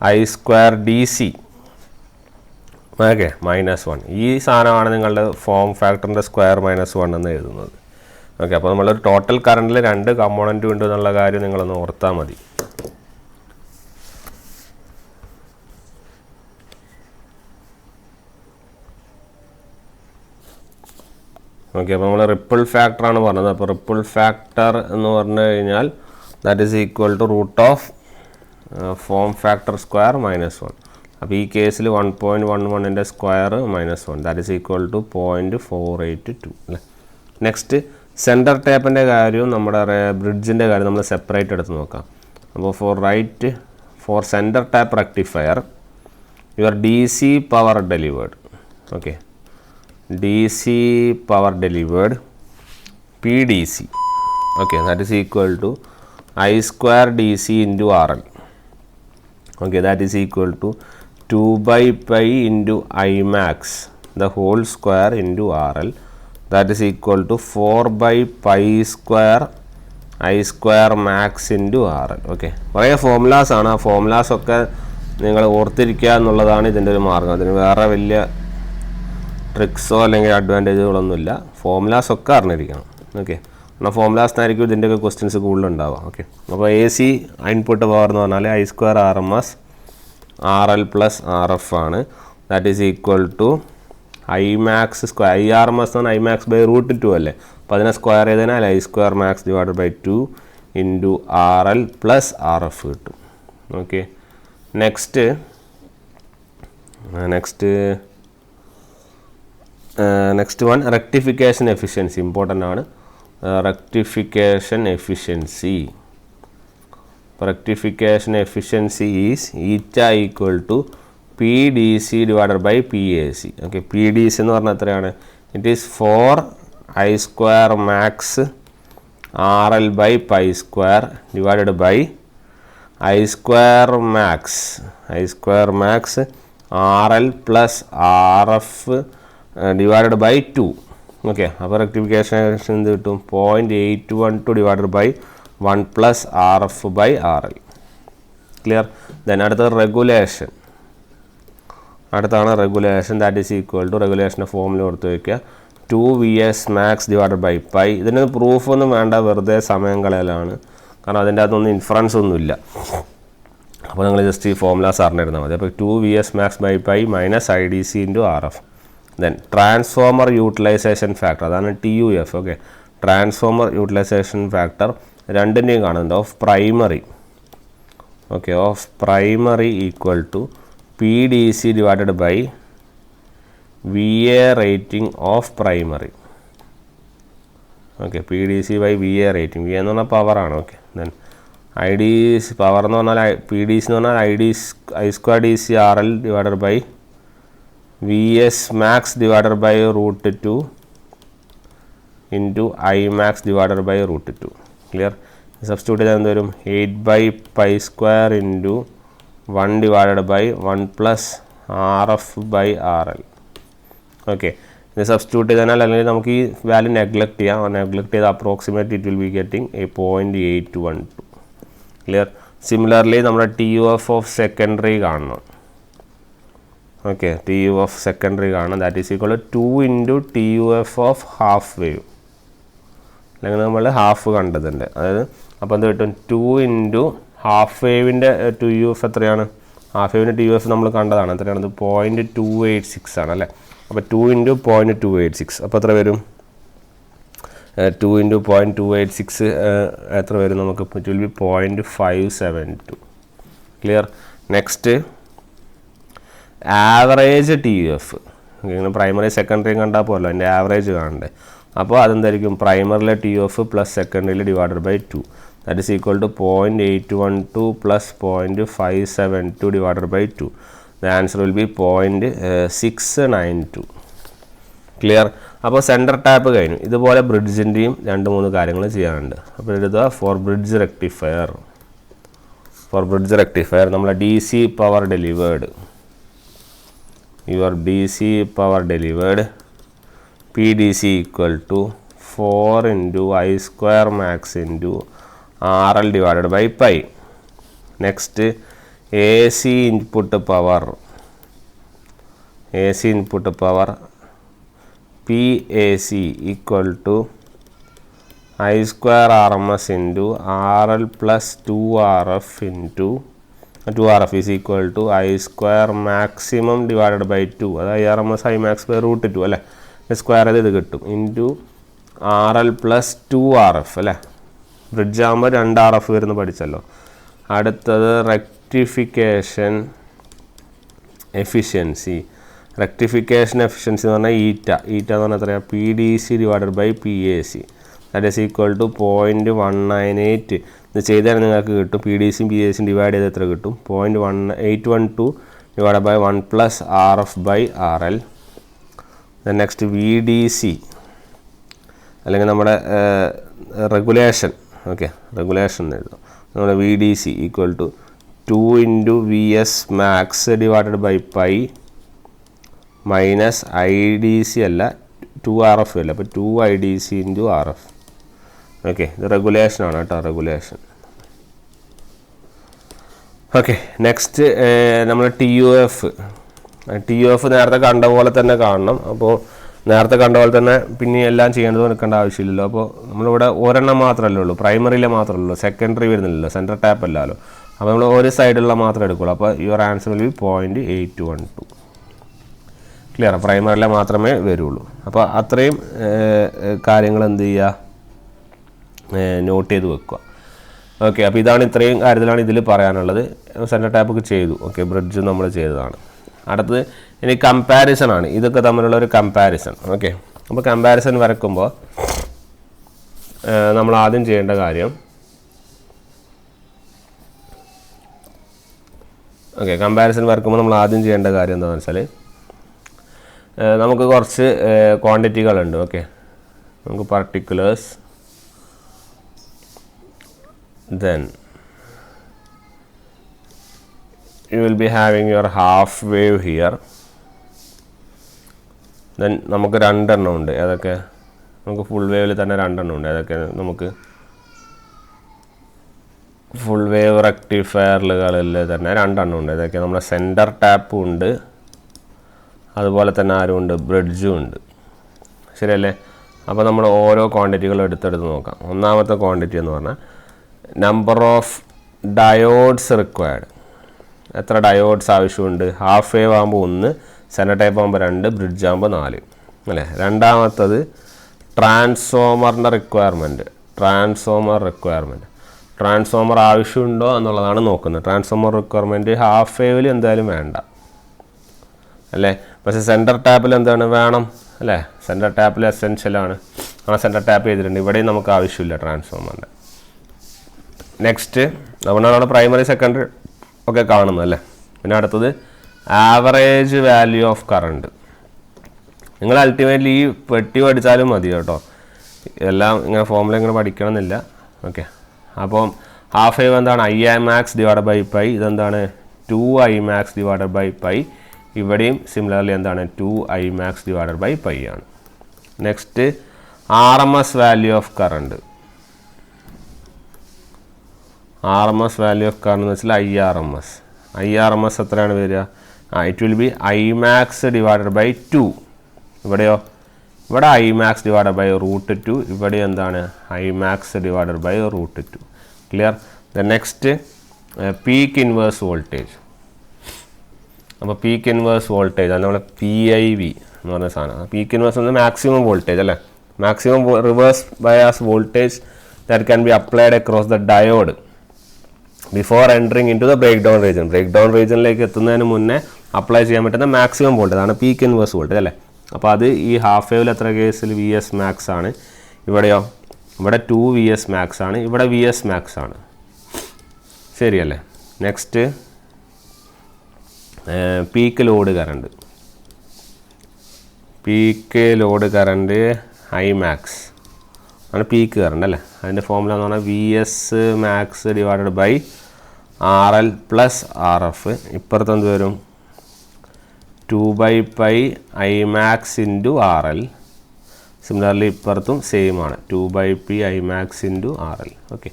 I square DC. Okay, -1. ഈ സാധനമാണ് നിങ്ങളുടെ ഫോം ഫാക്ടറിൻ്റെ സ്ക്വയർ -1 എന്ന് എഴുതുന്നത്. ഓക്കെ, അപ്പോൾ നമ്മളൊരു ടോട്ടൽ കറണ്ടിൽ 2 കമ്പോണൻറ്റും ഉണ്ട് എന്നുള്ള കാര്യം നിങ്ങളൊന്ന് ഓർത്താൽ മതി. ഓക്കെ, അപ്പോൾ നമ്മൾ റിപ്പിൾ ഫാക്ടറാണ് പറഞ്ഞത്. അപ്പോൾ റിപ്പിൾ ഫാക്ടർ എന്ന് പറഞ്ഞു കഴിഞ്ഞാൽ that is equal to root of form factor square -1. അപ്പോൾ ഈ കേസിൽ 1.11ൻ്റെ square -1 that is equal to 0.482 അല്ലേ. നെക്സ്റ്റ് സെൻറ്റർ ടാപ്പിൻ്റെ കാര്യവും നമ്മുടെ ബ്രിഡ്ജിൻ്റെ കാര്യം നമ്മൾ സെപ്പറേറ്റ് എടുത്ത് നോക്കാം. അപ്പോൾ for centre tap rectifier your DC power delivered. Okay, DC power delivered PDC. Okay, that is equal to I square DC into RL. Okay, that is equal to 2/pi into I max the whole square into RL. That is equal to 4/pi square I square max into RL. Okay, കുറേ formulas ആണ്. ആ formulas ഒക്കെ നിങ്ങൾ ഓർത്തിരിക്കുക എന്നുള്ളതാണ് ഇതിൻ്റെ ഒരു മാർഗം. അതിന് വേറെ വലിയ ട്രിക്സോ അല്ലെങ്കിൽ അഡ്വാൻറ്റേജുകളൊന്നുമില്ല. ഫോമുലാസ് ഒക്കെ അറിഞ്ഞിരിക്കണം. ഓക്കെ, എന്നാൽ ഫോമുലാസിനായിരിക്കും ഇതിൻ്റെയൊക്കെ ക്വസ്റ്റ്യൻസ് കൂടുതലുണ്ടാവുക. ഓക്കെ, അപ്പോൾ AC ഇൻപുട്ട് പവർ എന്ന് പറഞ്ഞാൽ I square RMS RL plus RF ആണ്. That is equal to I max square. IRMS എന്ന് പറഞ്ഞാൽ I മാക്സ് ബൈ √2 അല്ലേ. അപ്പോൾ അതിനെ സ്ക്വയർ ചെയ്തതിനാൽ I square max divided by 2 into RL plus RF കിട്ടും. Okay, next one rectification efficiency. Important ആണ് rectification efficiency. Rectification efficiency is eta equal to PDC divided by PAC. ഓക്കെ, PDC എന്ന് പറഞ്ഞാൽ എത്രയാണ്? It is 4 I square max RL by pi square divided by I square max RL plus RF divided by 2. Okay, അപ്പോൾ rectification എന്ത് കിട്ടും? 0.812 divided by 1 plus RF by RL. Clear? Then അടുത്തത് regulation. That is equal to റെഗുലേഷൻ്റെ ഫോമിൽ കൊടുത്ത് വയ്ക്കുക 2VS max divided by pi. ഇതിന് പ്രൂഫൊന്നും വേണ്ട, വെറുതെ സമയം കളയലാണ്. കാരണം അതിൻ്റെ അകത്തൊന്നും ഇൻഫറൻസ് ഒന്നുമില്ല. അപ്പോൾ നിങ്ങൾ ജസ്റ്റ് ഈ ഫോമുലാസ് അറിഞ്ഞിരുന്നാൽ മതി. അപ്പോൾ 2VS max by pi minus IDC into RF. Then transformer utilisation factor, അതാണ് TUF. Okay, transformer utilisation factor രണ്ടിൻ്റെയും കാണുന്നുണ്ട് of primary. Okay, of primary equal to P D C divided by V A rating of primary. Okay, P D C by V A rating. V എന്ന് പറഞ്ഞാൽ പവറാണ്. Okay, then I D power എന്ന് പറഞ്ഞാൽ P D C എന്ന് പറഞ്ഞാൽ I square D C R L divided by V S max divided by √2 into I max divided by √2. Clear? Substitute ചെയ്താൽ എന്ത് വരും? 8/π² into 1 divided by 1 plus RF by RL. Okay, ഇത് substitute ചെയ്താൽ അല്ലെങ്കിൽ നമുക്ക് ഈ വാല്യൂ നെഗ്ലക്ട് ചെയ്യാം. Neglect ചെയ്ത് approximate it will be getting 0.812. Clear? Similarly നമ്മുടെ TUF ഓഫ് സെക്കൻഡറി കാണണം. ഓക്കെ, TUF ഓഫ് സെക്കൻഡറി കാണണം. That is equal to 2 into TUF of half wave. അല്ലെങ്കിൽ നമ്മൾ ഹാഫ് കണ്ടതുണ്ട്. അതായത് അപ്പോൾ എന്ത് കിട്ടും? 2 ഇൻറ്റു ഹാഫ് വേവിൻ്റെ TUF എത്രയാണ്? ഹാഫ് വേവിൻ്റെ TUF നമ്മൾ കണ്ടതാണ്. എത്രയാണത്? 0.286 ആണ് അല്ലേ? അപ്പോൾ 2 ഇൻറ്റു 0.286 അപ്പോൾ എത്ര വരും? 2 ഇൻറ്റു 0.286 എത്ര വരും നമുക്ക്? It will be 0.572. Clear? Next average TUF. ഇങ്ങനെ പ്രൈമറി സെക്കൻഡറി കണ്ടാൽ പോലോ അതിൻ്റെ ആവറേജ് കാണണ്ടേ. അപ്പോൾ അതെന്തായിരിക്കും? പ്രൈമറിയിലെ TUF പ്ലസ് സെക്കൻഡറിയിൽ divided by 2. That is equal to 0.812 plus 0.572 divided by 2. The answer will be 0.692. Clear? അപ്പോൾ സെൻറ്റർ ടാപ്പ് കഴിഞ്ഞു. ഇതുപോലെ ബ്രിഡ്ജിൻ്റെയും 2-3 കാര്യങ്ങൾ ചെയ്യാനുണ്ട്. അപ്പോൾ എഴുതുക for bridge rectifier. For bridge rectifier നമ്മളെ DC power delivered. Your DC power delivered PDC equal to 4 into I square max into RL divided by pi. Next AC input power. AC input power PAC equal to I square RMS into RL plus 2RF into 2RF is equal to I square maximum divided by 2. അതായത് RMS I max by √2 അല്ലേ? Square ചെയ്ത് ഇത് കിട്ടും into RL plus 2RF അല്ലേ? Bridge ആകുമ്പോൾ 2 RF വരുന്നു പഠിച്ചല്ലോ. അടുത്തത് rectification efficiency. Rectification efficiency എന്ന് പറഞ്ഞാൽ ഈറ്റ എന്ന് പറഞ്ഞാൽ എത്രയാണ്? PDC divided by PAC. That is equal to 0.198. ഇത് ചെയ്താൽ നിങ്ങൾക്ക് കിട്ടും. PDCയും PACയും ഡിവൈഡ് ചെയ്ത് എത്ര കിട്ടും? 0.812 divided by 1 plus RF by RL. Next VDC അല്ലെങ്കിൽ നമ്മുടെ റെഗുലേഷൻ. ഓക്കെ, റെഗുലേഷൻ എഴുതാം. നമ്മുടെ VDC ഈക്വൽ ടു 2 ഇൻറ്റു VS max divided by pi minus IDC അല്ല 2RF അല്ല. അപ്പോൾ 2IDC ഇൻറ്റു RF. ഓക്കെ, ഇത് റെഗുലേഷനാണ് കേട്ടോ, റെഗുലേഷൻ. ഓക്കെ, നെക്സ്റ്റ് നമ്മൾ TUF നേരത്തെ കണ്ട പോലെ തന്നെ കാണണം. അപ്പോൾ നേരത്തെ കണ്ട പോലെ തന്നെ പിന്നെ എല്ലാം ചെയ്യേണ്ടത് നിൽക്കേണ്ട ആവശ്യമില്ലല്ലോ. അപ്പോൾ നമ്മളിവിടെ ഒരെണ്ണം മാത്രമല്ലേ ഉള്ളൂ, പ്രൈമറിയിലെ മാത്രമേ ഉള്ളൂ, സെക്കൻഡറി വരുന്നില്ലല്ലോ, സെൻറ്റർ ടാപ്പ് അല്ലല്ലോ. അപ്പോൾ നമ്മൾ ഒരു സൈഡിലുള്ള മാത്രമേ എടുക്കുള്ളൂ. അപ്പോൾ your answer will be 0.812. Clear? പ്രൈമറിയിലെ മാത്രമേ വരുള്ളൂ. അപ്പോൾ അത്രയും കാര്യങ്ങൾ എന്ത് ചെയ്യുക? നോട്ട് ചെയ്ത് വെക്കുക. ഓക്കെ, അപ്പോൾ ഇതാണ് ഇത്രയും കാര്യത്തിലാണ് ഇതിൽ പറയാനുള്ളത്. സെൻറ്റർ ടാപ്പൊക്കെ ചെയ്തു. ഓക്കെ, ബ്രിഡ്ജ് നമ്മൾ ചെയ്തതാണ്. അടുത്തത് ഇനി കമ്പാരിസൺ ആണ്. ഇതൊക്കെ തമ്മിലുള്ള ഒരു കമ്പാരിസൺ. ഓക്കെ, അപ്പോൾ കമ്പാരിസൺ വരക്കുമ്പോൾ നമ്മൾ ആദ്യം ചെയ്യേണ്ട കാര്യം, ഓക്കെ, കമ്പാരിസൺ വരക്കുമ്പോൾ നമ്മൾ ആദ്യം ചെയ്യേണ്ട കാര്യം എന്താണെന്ന് വെച്ചാൽ നമുക്ക് കുറച്ച് ക്വാണ്ടിറ്റികളുണ്ട്. ഓക്കെ, നമുക്ക് particulars, then you will be having your half wave here. Then നമുക്ക് 2 എണ്ണം ഉണ്ട്. ഏതൊക്കെ? നമുക്ക് ഫുൾ വേവിൽ തന്നെ 2 എണ്ണം ഉണ്ട്. ഏതൊക്കെ? നമുക്ക് ഫുൾ വേവ് റെക്ടിഫയറുകളിൽ തന്നെ 2 എണ്ണം ഉണ്ട്. ഏതൊക്കെ? നമ്മുടെ സെൻറ്റർ ടാപ്പും ഉണ്ട്, അതുപോലെ തന്നെ ആരും ഉണ്ട്, ബ്രിഡ്ജും ഉണ്ട്. ശരിയല്ലേ? അപ്പോൾ നമ്മൾ ഓരോ ക്വാണ്ടിറ്റികളും എടുത്തെടുത്ത് നോക്കാം. ഒന്നാമത്തെ ക്വാണ്ടിറ്റി എന്ന് പറഞ്ഞാൽ നമ്പർ ഓഫ് ഡയോഡ്സ് റിക്വയർഡ്. എത്ര ഡയോഡ്സ് ആവശ്യമുണ്ട്? ഹാഫ് വേവ് ആകുമ്പോൾ 1, സെൻറ്റർ ടൈപ്പ് ആകുമ്പോൾ 2, ബ്രിഡ്ജ് ആകുമ്പോൾ 4 അല്ലേ? രണ്ടാമത്തത് ട്രാൻസ്ഫോമറിൻ്റെ റിക്വയർമെൻറ്റ്. Transformer requirement. ട്രാൻസ്ഫോമർ ആവശ്യമുണ്ടോ എന്നുള്ളതാണ് നോക്കുന്നത്. ട്രാൻസ്ഫോമർ റിക്വയർമെൻറ്റ് ഹാഫ് വേവിൽ എന്തായാലും വേണ്ട അല്ലേ. പക്ഷേ സെൻറ്റർ ടാപ്പിൽ എന്താണ് വേണം അല്ലേ. സെൻറ്റർ ടാപ്പിൽ എസെൻഷ്യലാണ്. ആ സെൻറ്റർ ടാപ്പ് ചെയ്തിട്ടുണ്ട്. ഇവിടെയും നമുക്ക് ആവശ്യമില്ല ട്രാൻസ്ഫോമറിൻ്റെ. നെക്സ്റ്റ് നമ്മളാണ് പ്രൈമറി സെക്കൻഡറി ഒക്കെ കാണുന്നത് അല്ലേ. പിന്നെ അടുത്തത് ആവറേജ് വാല്യൂ ഓഫ് കറണ്ട്. നിങ്ങൾ അൾട്ടിമേറ്റ്ലി ഈ പെട്ടി പഠിച്ചാലും മതി കേട്ടോ. എല്ലാം ഇങ്ങനെ ഫോമുല ഇങ്ങനെ പഠിക്കണമെന്നില്ല. ഓക്കെ, അപ്പം ഹാഫ് വേവ് എന്താണ് I max divide by pi. ഇതെന്താണ് 2I max divide by pi. ഇവിടെയും സിമിലർലി എന്താണ് 2I max divide by pi ആണ്. Next RMS value of current. RMS value of current എന്ന് വെച്ചാൽ IRMS എത്രയാണ് വരിക? It will be I max divide by 2. ഇവിടെയോ ഇവിടെ I max ഡിവൈഡ് ബൈ √2. ഇവിടെ എന്താണ് I max divide by √2. Clear? The next peak inverse voltage. അപ്പോൾ peak inverse voltage അത് നമ്മളെ PIV എന്ന് പറഞ്ഞ സാധനം. പീക്ക് ഇൻവേഴ്സ് എന്ന് മാക്സിമം വോൾട്ടേജ് അല്ലേ. Maximum reverse bias voltage that can be applied across the diode before entering into the break down region. Break down റീജിയനിലേക്ക് എത്തുന്നതിന് മുന്നേ അപ്ലൈ ചെയ്യാൻ പറ്റുന്ന മാക്സിമം വോൾട്ടേജ് ആണ് പീക്ക് ഇൻവേഴ്സ് വോൾട്ടേജ് അല്ലേ. അപ്പോൾ അത് ഈ ഹാഫ് വേവിൽ എത്ര കേസിൽ VS max ആണ്. ഇവിടെയോ ഇവിടെ 2 VS max ആണ്. ഇവിടെ VS max ആണ്. ശരിയല്ലേ. Next peak load current. Peak load current I max ആണ് പീക്ക് കറണ്ട് അല്ലേ. അതിൻ്റെ ഫോമുല എന്ന് പറഞ്ഞാൽ VS max divided by RL plus RF. ഇപ്പുറത്ത് എന്ത് വരും 2 π I max into RL. Similarly ഇപ്പുറത്തും സെയിം ആണ് 2 π I max into RL. Okay,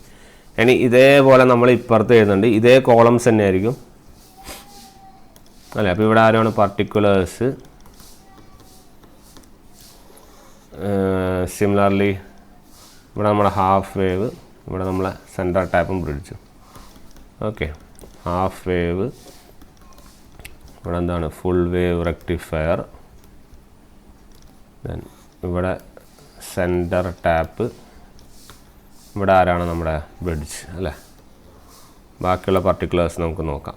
ഇനി ഇതേപോലെ നമ്മൾ ഇപ്പുറത്ത് എഴുതുന്നുണ്ട്. ഇതേ കോളംസ് തന്നെ ആയിരിക്കും അല്ലേ. അപ്പോൾ ഇവിടെ ആരാണ് പർട്ടിക്കുലേഴ്സ്. സിമിലർലി ഇവിടെ നമ്മുടെ ഹാഫ് വേവ്, ഇവിടെ നമ്മളെ സെൻട്രൽ ടാപ്പും ബ്രിഡ്ജും. ഓക്കെ, ഹാഫ് വേവ്, ഇവിടെ എന്താണ് ഫുൾ വേവ് റെക്ടിഫയർ, ദെൻ ഇവിടെ സെൻറ്റർ ടാപ്പ്, ഇവിടെ ആരാണ് നമ്മുടെ ബ്രിഡ്ജ് അല്ലേ. ബാക്കിയുള്ള പർട്ടിക്കുലേഴ്സ് നമുക്ക് നോക്കാം.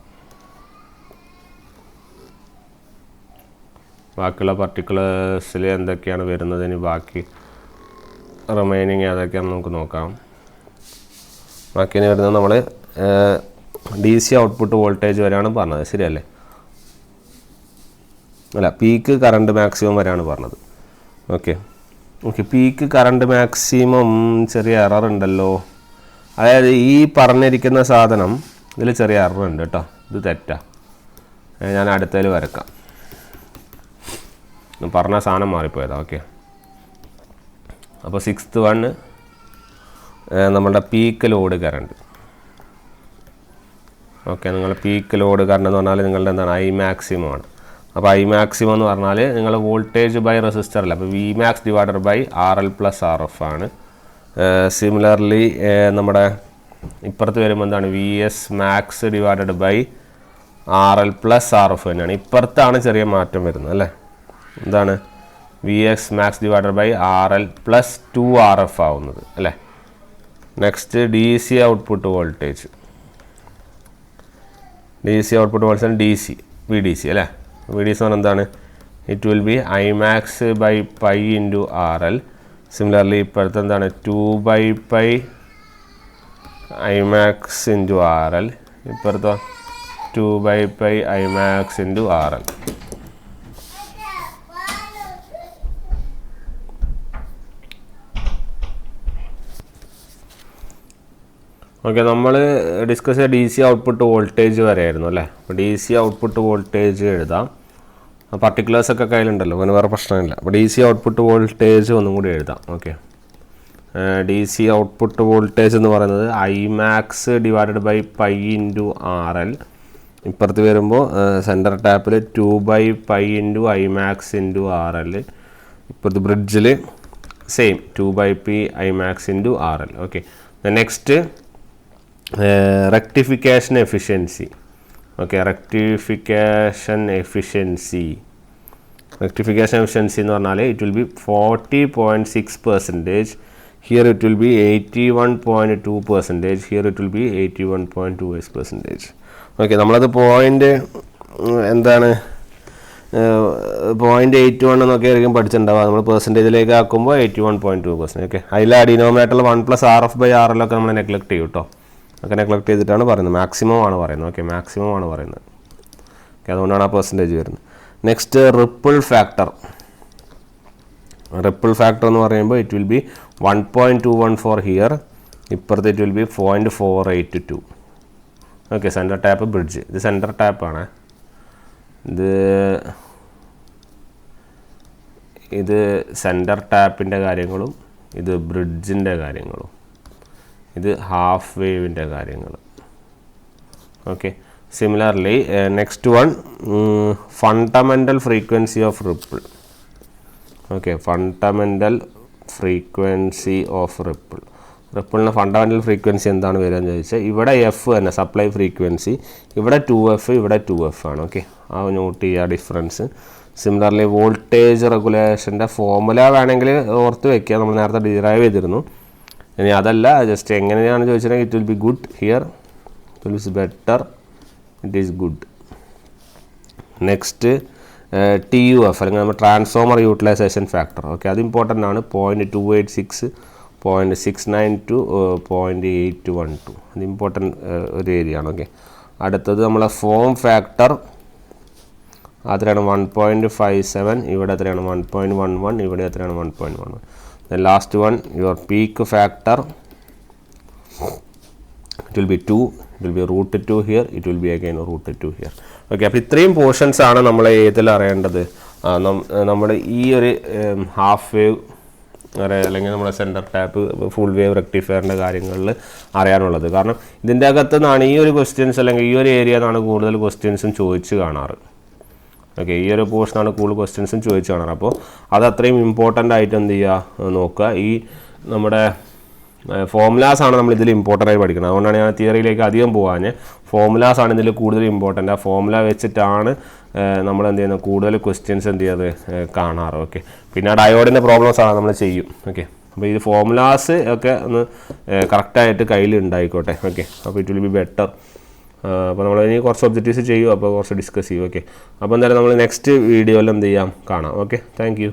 ബാക്കിയുള്ള പർട്ടിക്കുലേഴ്സിൽ എന്തൊക്കെയാണ് വരുന്നതിന് ബാക്കി റിമൈനിങ് ഏതൊക്കെയാണ് നമുക്ക് നോക്കാം. ബാക്കി വരുന്നത് നമ്മൾ DC ഔട്ട്പുട്ട് വോൾട്ടേജ് വരെയാണ് പറഞ്ഞത് ശരിയല്ലേ. അല്ല, പീക്ക് കറണ്ട് മാക്സിമം വരെയാണ് പറഞ്ഞത്. ഓക്കെ, പീക്ക് കറണ്ട് മാക്സിമം ചെറിയ എറർ ഉണ്ടല്ലോ. അതായത് ഈ പറഞ്ഞിരിക്കുന്ന സാധനം ഇതിൽ ചെറിയ എറർ ഉണ്ട് കേട്ടോ. ഇത് തെറ്റാ. ഞാൻ അടുത്തതിൽ വരക്കാം. പറഞ്ഞ സാധനം മാറിപ്പോയതാ. ഓക്കെ, അപ്പോൾ 6th വൺ നമ്മളുടെ പീക്ക് ലോഡ് കറണ്ട്. ഓക്കെ, നിങ്ങളുടെ പീക്ക് ലോഡ് കറണ്ട് എന്ന് പറഞ്ഞാൽ നിങ്ങളുടെ എന്താണ് I maximum ആണ്. അപ്പോൾ I maximum എന്ന് പറഞ്ഞാൽ നിങ്ങൾ വോൾട്ടേജ് ബൈ റെസിസ്റ്റർ അല്ല. അപ്പോൾ V max divided by RL plus RF ആണ്. സിമിലർലി നമ്മുടെ ഇപ്പുറത്ത് വരുമ്പോൾ എന്താണ് VS max divided by RL plus RF തന്നെയാണ്. ഇപ്പുറത്താണ് ചെറിയ മാറ്റം വരുന്നത് അല്ലേ. എന്താണ് VX max divided by RL plus 2 RF ആവുന്നത് അല്ലേ. Next DC output voltage. DC output voltage VDC അല്ലേ. VDC എന്ന് പറഞ്ഞാൽ എന്താണ് it will be I max by pi into RL. Similarly ഇപ്പോഴത്തെ എന്താണ് 2 π I max ഇൻറ്റു RL. ഇപ്പോഴത്തെ 2 π I max into RL. Okay, നമ്മൾ ഡിസ്കസ് ചെയ്ത DC ഔട്ട്പുട്ട് വോൾട്ടേജ് വരെയായിരുന്നു അല്ലേ. അപ്പോൾ DC ഔട്ട്പുട്ട് വോൾട്ടേജ് എഴുതാം. പർട്ടിക്കുലേഴ്സൊക്കെ കയ്യിലുണ്ടല്ലോ, അങ്ങനെ വേറെ പ്രശ്നമില്ല. അപ്പോൾ DC ഔട്ട്പുട്ട് വോൾട്ടേജ് ഒന്നും കൂടി എഴുതാം. ഓക്കെ, DC ഔട്ട്പുട്ട് വോൾട്ടേജ് എന്ന് പറയുന്നത് I max divided by pi into RL. ഇപ്പുറത്ത് വരുമ്പോൾ സെൻറ്റർ ടാപ്പിൽ 2 π into I max into RL. ഇപ്പുറത്ത് ബ്രിഡ്ജിൽ same 2 π I max into RL. Okay, next rectification efficiency. Okay, rectification efficiency എന്ന് പറഞ്ഞാൽ it will be 40.6% here it will be 81.2%, here it will be 81.2%. Okay, നമ്മളത് point എന്താണ് 0.81 എന്നൊക്കെ ആയിരിക്കും പഠിച്ചിട്ടുണ്ടാവുക. നമ്മൾ പെർസെൻറ്റേജിലേക്ക് ആക്കുമ്പോൾ 81.2%. ഓക്കെ, അതിൽ ഡിനോമിനേറ്ററിൽ 1+RF/RL ഒക്കെ നമ്മൾ നെഗ്ലക്ട് ചെയ്യും കേട്ടോ. ഒക്കെ നെഗ്ലക്ട് ചെയ്തിട്ടാണ് പറയുന്നത്, മാക്സിമം ആണ് പറയുന്നത്. ഓക്കെ, മാക്സിമം ആണ് പറയുന്നത്. ഓക്കെ, അതുകൊണ്ടാണ് ആ പെർസെൻറ്റേജ് വരുന്നത്. Next ripple factor. Ripple factor എന്ന് പറയുമ്പോൾ ഇറ്റ് വിൽ ബി 1.214 ഹിയർ, ഇപ്പുറത്ത് it will B 0.482. Okay, centre tap bridge, ഇത് സെൻറ്റർ ടാപ്പാണ്. ഇത് സെൻറ്റർ ടാപ്പിൻ്റെ കാര്യങ്ങളും ഇത് ബ്രിഡ്ജിൻ്റെ കാര്യങ്ങളും ഇത് ഹാഫ് വേവിൻ്റെ കാര്യങ്ങൾ. Okay, similarly next one fundamental frequency of ripple. Okay, fundamental frequency of ripple. റിപ്പിളിന് ഫണ്ടമെൻ്റൽ ഫ്രീക്വൻസി എന്താണ് വരിക എന്ന് ചോദിച്ചാൽ ഇവിടെ എഫ് തന്നെ സപ്ലൈ ഫ്രീക്വൻസി, ഇവിടെ 2F, ഇവിടെ 2F ആണ്. ഓക്കെ, ആ നോട്ട് ചെയ്യുക ഡിഫറൻസ്. സിമിലർലി വോൾട്ടേജ് റെഗുലേഷൻ്റെ ഫോർമുല വേണമെങ്കിൽ ഓർത്ത് വയ്ക്കുക, നമ്മൾ നേരത്തെ ഡിറൈവ് ചെയ്തിരുന്നു. ഇനി അതല്ല, ജസ്റ്റ് എങ്ങനെയാണ് ചോദിച്ചിട്ടുണ്ടെങ്കിൽ it will B good here, it will B better, it is good. Next TUF അല്ലെങ്കിൽ നമ്മൾ ട്രാൻസ്ഫോമർ യൂട്ടിലൈസേഷൻ ഫാക്ടർ. ഓക്കെ, അത് ഇമ്പോർട്ടൻ്റ് ആണ്. 0.286, 0.692, 0.812. അത് ഇമ്പോർട്ടൻ്റ് ഒരു ഏരിയ ആണ്. ഓക്കെ, അടുത്തത് നമ്മളെ ഫോം ഫാക്ടർ, അത്രയാണ് 1.57, ഇവിടെ എത്രയാണ് 1.11, ഇവിടെ എത്രയാണ് 1.11. The last one, your peak factor, it will be 2, it will be √2 here, it will be again √2 here. Okay, അപ്പോൾ ഇത്രയും പോർഷൻസ് ആണ് നമ്മൾ ഏതിൽ അറിയേണ്ടത്. നമ്മുടെ ഈ ഒരു ഹാഫ് വേവ് അല്ലെങ്കിൽ നമ്മുടെ സെൻറ്റർ ടാപ്പ് ഫുൾ വേവ് റെക്ടിഫയറിൻ്റെ കാര്യങ്ങളിൽ അറിയാനുള്ളത്. കാരണം ഇതിൻ്റെ അകത്ത് നിന്നാണ് ഈ ഒരു ക്വസ്റ്റ്യൻസ് അല്ലെങ്കിൽ ഈ ഒരു ഏരിയ നിന്നാണ് കൂടുതൽ ക്വസ്റ്റ്യൻസും ചോദിച്ച് കാണാറ്. ഓക്കെ, ഈ ഒരു പോർഷനാണ് കൂടുതൽ ക്വസ്റ്റ്യൻസും ചോദിച്ച് കാണാറ്. അപ്പോൾ അത് അത്രയും ഇമ്പോർട്ടൻ്റ് ആയിട്ട് എന്ത് ചെയ്യുക നോക്കുക. ഈ നമ്മുടെ ഫോർമുലാസാണ് നമ്മൾ ഇതിൽ ഇമ്പോർട്ടൻ്റ് ആയി പഠിക്കുന്നത്. അതുകൊണ്ടാണ് ഞാൻ തിയറിയിലേക്ക് അധികം പോകാൻ. ഫോർമുലാസാണ് ഇതിൽ കൂടുതൽ ഇമ്പോർട്ടൻ്റ്. ആ ഫോർമുല വെച്ചിട്ടാണ് നമ്മൾ എന്ത് ചെയ്യുന്നത് കൂടുതൽ ക്വസ്റ്റ്യൻസ് എന്ത് ചെയ്യാറ് കാണാറ്. ഓക്കെ, പിന്നെ ഡയോഡിൻ്റെ പ്രോബ്ലംസ് ആണ് നമ്മൾ ചെയ്യും. ഓക്കെ, അപ്പോൾ ഈ ഫോർമുലാസ് ഒക്കെ ഒന്ന് കറക്റ്റായിട്ട് കയ്യിൽ ഉണ്ടായിക്കോട്ടെ. ഓക്കെ, അപ്പോൾ ഇറ്റ് വിൽ ബി ബെറ്റർ. അപ്പോൾ നമ്മൾ ഇനി കുറച്ച് ഒബ്ജക്റ്റീവ്സ് ചെയ്യും, അപ്പോൾ കുറച്ച് ഡിസ്കസ് ചെയ്യും. ഓക്കെ, അപ്പോൾ എന്തായാലും നമ്മൾ നെക്സ്റ്റ് വീഡിയോയിൽ എന്ത് ചെയ്യാം കാണാം. Okay, thank you.